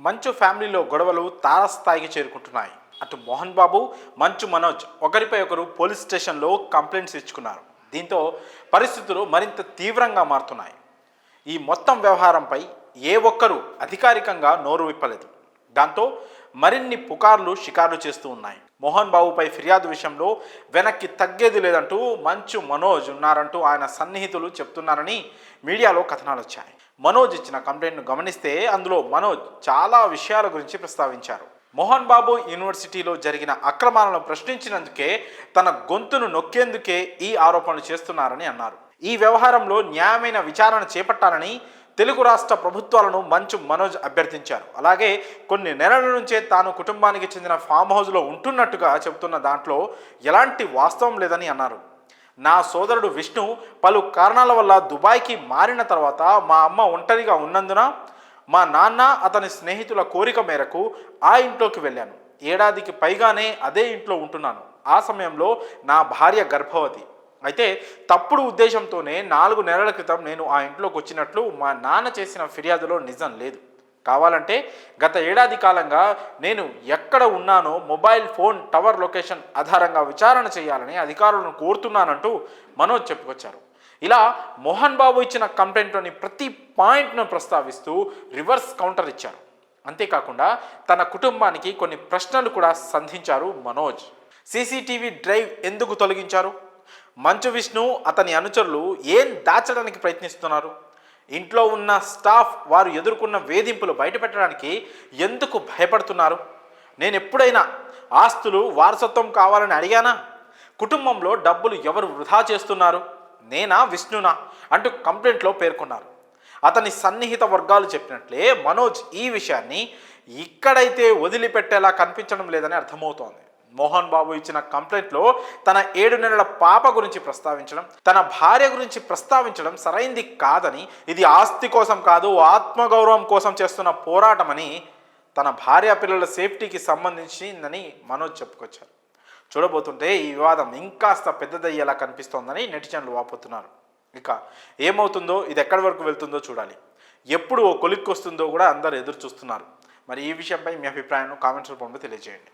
మంచు ఫ్యామిలీలో గొడవలు తారస్థాయికి చేరుకుంటున్నాయి. అటు మోహన్ బాబు, మంచు మనోజ్ ఒకరిపై ఒకరు పోలీస్ స్టేషన్లో కంప్లైంట్స్ ఇచ్చుకున్నారు. దీంతో పరిస్థితులు మరింత తీవ్రంగా మారుతున్నాయి. ఈ మొత్తం వ్యవహారంపై ఏ ఒక్కరూ అధికారికంగా నోరు విప్పలేదు. దాంతో మరిన్ని పుకార్లు షికార్లు చేస్తూ ఉన్నాయి. మోహన్ బాబుపై ఫిర్యాదు విషయంలో వెనక్కి తగ్గేది లేదంటూ మంచు మనోజ్ ఉన్నారంటూ ఆయన సన్నిహితులు చెప్తున్నారని మీడియాలో కథనాలు వచ్చాయి. మనోజ్ ఇచ్చిన కంప్లైంట్ను గమనిస్తే అందులో మనోజ్ చాలా విషయాల గురించి ప్రస్తావించారు. మోహన్ బాబు యూనివర్సిటీలో జరిగిన అక్రమాలను ప్రశ్నించినందుకే తన గొంతును నొక్కేందుకే ఈ ఆరోపణలు చేస్తున్నారని అన్నారు. ఈ వ్యవహారంలో న్యాయమైన విచారణ చేపట్టాలని తెలుగు రాష్ట్ర ప్రభుత్వాలను మంచు మనోజ్ అభ్యర్థించారు. అలాగే కొన్ని నెలల నుంచే తాను కుటుంబానికి చెందిన ఫామ్ హౌస్లో ఉంటున్నట్టుగా చెబుతున్న దాంట్లో ఎలాంటి వాస్తవం లేదని అన్నారు. నా సోదరుడు విష్ణు పలు కారణాల వల్ల దుబాయ్కి మారిన తర్వాత మా అమ్మ ఒంటరిగా ఉన్నందున మా నాన్న అతని స్నేహితుల కోరిక మేరకు ఆ ఇంట్లోకి వెళ్ళాను. ఏడాదికి పైగానే అదే ఇంట్లో ఉంటున్నాను. ఆ సమయంలో నా భార్య గర్భవతి. అయితే తప్పుడు ఉద్దేశంతోనే 4 నెలల క్రితం నేను ఆ ఇంట్లోకి వచ్చినట్లు మా నాన్న చేసిన ఫిర్యాదులో నిజం లేదు. కావాలంటే గత ఏడాది కాలంగా నేను ఎక్కడ ఉన్నానో మొబైల్ ఫోన్ టవర్ లొకేషన్ ఆధారంగా విచారణ చేయాలని అధికారులను కోరుతున్నానంటూ మనోజ్ చెప్పుకొచ్చారు. ఇలా మోహన్ బాబు ఇచ్చిన కంప్లైంట్లోని ప్రతి పాయింట్ను ప్రస్తావిస్తూ రివర్స్ కౌంటర్ ఇచ్చారు. అంతేకాకుండా తన కుటుంబానికి కొన్ని ప్రశ్నలు కూడా సంధించారు మనోజ్. సీసీటీవీ డ్రైవ్ ఎందుకు తొలగించారు? మంచు విష్ణు అతని అనుచరులు ఏం దాచడానికి ప్రయత్నిస్తున్నారు? ఇంట్లో ఉన్న స్టాఫ్ వారు ఎదుర్కొన్న వేధింపులు బయటపెట్టడానికి ఎందుకు భయపడుతున్నారు? నేను ఎప్పుడైనా ఆస్తులు వారసత్వం కావాలని అడిగానా? కుటుంబంలో డబ్బులు ఎవరు వృధా చేస్తున్నారు? నేనా, విష్ణునా అంటూ కంప్లైంట్లో పేర్కొన్నారు. అతని సన్నిహిత వర్గాలు చెప్పినట్లే మనోజ్ ఈ విషయాన్ని ఇక్కడైతే వదిలిపెట్టేలా కనిపించడం లేదని అర్థమవుతోంది. మోహన్ బాబు ఇచ్చిన కంప్లైంట్లో తన 7 నెలల పాప గురించి ప్రస్తావించడం, తన భార్య గురించి ప్రస్తావించడం సరైంది కాదని, ఇది ఆస్తి కోసం కాదు ఆత్మగౌరవం కోసం చేస్తున్న పోరాటమని, తన భార్య పిల్లల సేఫ్టీకి సంబంధించిందని మనోజ్ చెప్పుకొచ్చారు. చూడబోతుంటే ఈ వివాదం ఇంకాస్త పెద్దదయ్యేలా కనిపిస్తోందని నెటిజన్లు వాపోతున్నారు. ఇక ఏమవుతుందో, ఇది ఎక్కడి వరకు వెళ్తుందో చూడాలి. ఎప్పుడు ఓ కొలిక్కి వస్తుందో కూడా అందరూ ఎదురు చూస్తున్నారు. మరి ఈ విషయంపై మీ అభిప్రాయాన్ని కామెంట్స్ రూపంలో తెలియజేయండి.